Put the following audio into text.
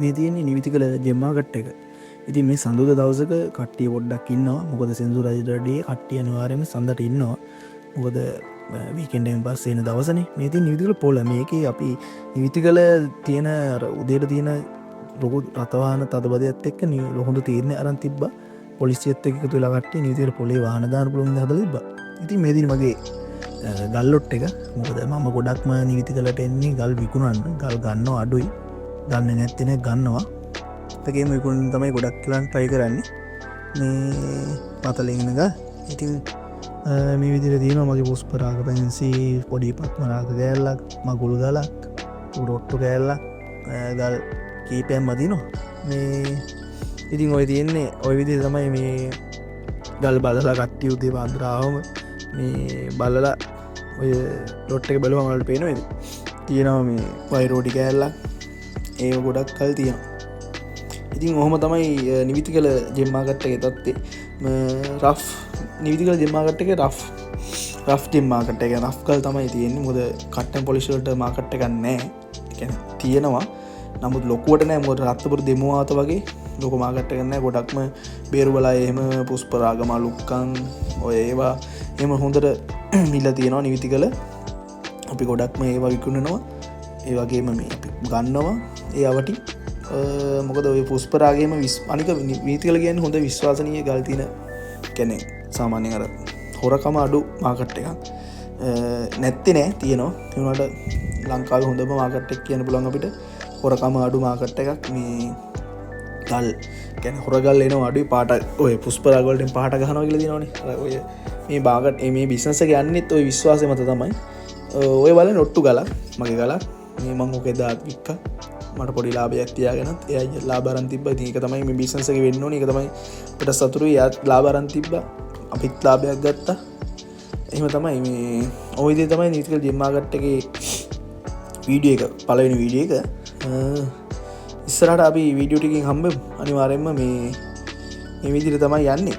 මේ තියෙන්නේ නිවිතිකල ජෙම්මාකට් එක. ඉතින් මේ සඳුද දවසක කට්ටිය පොඩ්ඩක් ඉන්නවා. මොකද සෙන්සුරායිඩේ කට්ටිය අනිවාර්යයෙන්ම සඳට ඉන්නවා. මොකද වීකෙන්ඩ් එකෙන් පස්සේ එන දවසනේ. මේ තියෙන නිවිතිකල පොළ. මේකේ අපි නිවිතිකල තියෙන අර උදේට තියෙන ලොකු රථවාහන තදබදයත් එක්ක ලොහොඳ තීරණ අරන් තිබ්බා. පොලිසියත් එක්ක එකතු වෙලා කට්ටිය නිවිතිකල පොළේ වාහන දාන්න පුළුවන් විදිහ හදලා තිබ්බා. ඉතින් මේ දින මගේ ගල්ලොට් එක මොකද මම ගොඩක්ම නිවිතිකලට එන්නේ ගල් විකුණන්න. ගල් ගන්නවා අඩුයි. ගන්න නැත්තේ නේ ගන්නවා. ඒකේම විකුණන්න තමයි ගොඩක් කියලා try කරන්නේ. මේ පතලින් එක. ඉතින් මේ විදිහට තියෙනවා මගේ පුෂ්පරාග පැන්සි පොඩි පත්මරාග ගෑල්ලක් මගුල් ගලක් උඩොට්ටු ගෑල්ලක් ගල් කීපයක්ම දිනවා. මේ ඉතින් ඔය තියෙන්නේ ඔය විදිහට තමයි මේ ගල් බලලා කට්ටිය උදේ පාන්දරාවම මේ බලලා ඔය ලොට් එක බලුවම වලට පේනවා ඉතින් තියෙනවා මේ වයිරෝඩි කෑල්ලක් ඒක ගොඩක් කල් තියෙනවා. ඉතින් ඔහොම තමයි නිවිතිකල ජෙම්මාකට් එකේ තත්ත්වය. රෆ් නිවිතිකල ජෙම්මාකට් එකේ රෆ් ජෙම්මාකට් එක රෆ් කල් තමයි තියෙන්නේ. මොකද කට්ටන් පොලිෂ් වලට මාකට් එකක් නැහැ. ඒ කියන්නේ තියෙනවා. නමුත් ලොකුවට නැහැ. මොකද රත්නපුර දෙමුවාත වගේ ලොකු මාකට් එකක් නැහැ. ගොඩක්ම බේරුවලයි එහෙම පුෂ්පරාග මලුක්කන් ඔය ඒවා එහෙම හොඳට මිල තියෙනවා නිවිතිකල. අපි ගොඩක්ම ඒවා විකුණනවා. ඒ වගේම මේ අපි ගන්නවා ඒ අවටි. මොකද ඔය පුෂ්පරාගයේම අනික නිවිතිකල කියන්නේ හොඳ විශ්වාසනීය ගල් තියෙන කියන්නේ සාමාන්‍යයෙන් අර හොරකම අඩු මාකට් එකක්. නැත්තේ නෑ තියෙනවා. ඒ වුණාට ලංකාවේ හොඳම මාකට් එක කියන්න පුළුවන් අපිට. හොරකම අඩු මාකට් එකක්. මේ ගල් කියන්නේ හොරගල් එනවා අඩුයි පාට ඔය පුෂ්පරාග වලට පාට ගහනවා කියලා දිනවනේ. ඔය මේ මාකට් මේ බිස්නස් එක යන්නේත් ඔය විශ්වාසය මත තමයි. ඔය බලන්න ඔට්ටු ගලක් මගේ ගලක් මේ මම ඔකේ දාත් වික්කා. මට පොඩි ලාභයක් තියාගෙනත් එයා ලාභ අරන් තිබ්බා. ඉතින් ඒක තමයි මේ බිස්නස් එකේ වෙන්න ඕනේ. ඒක තමයි අපිට සතුටුයි. එයා ලාභ අරන් තිබ්බා. අපිත් ලාභයක් ගත්තා. එහෙම තමයි මේ ওই විදිහේ තමයි නිවිතිකල ජෙම්මාකට් එකේ වීඩියෝ එක පළවෙනි වීඩියෝ එක. ඉස්සරහට අපි වීඩියෝ ටිකකින් හම්බෙමු. අනිවාර්යයෙන්ම මේ විදිහට තමයි යන්නේ.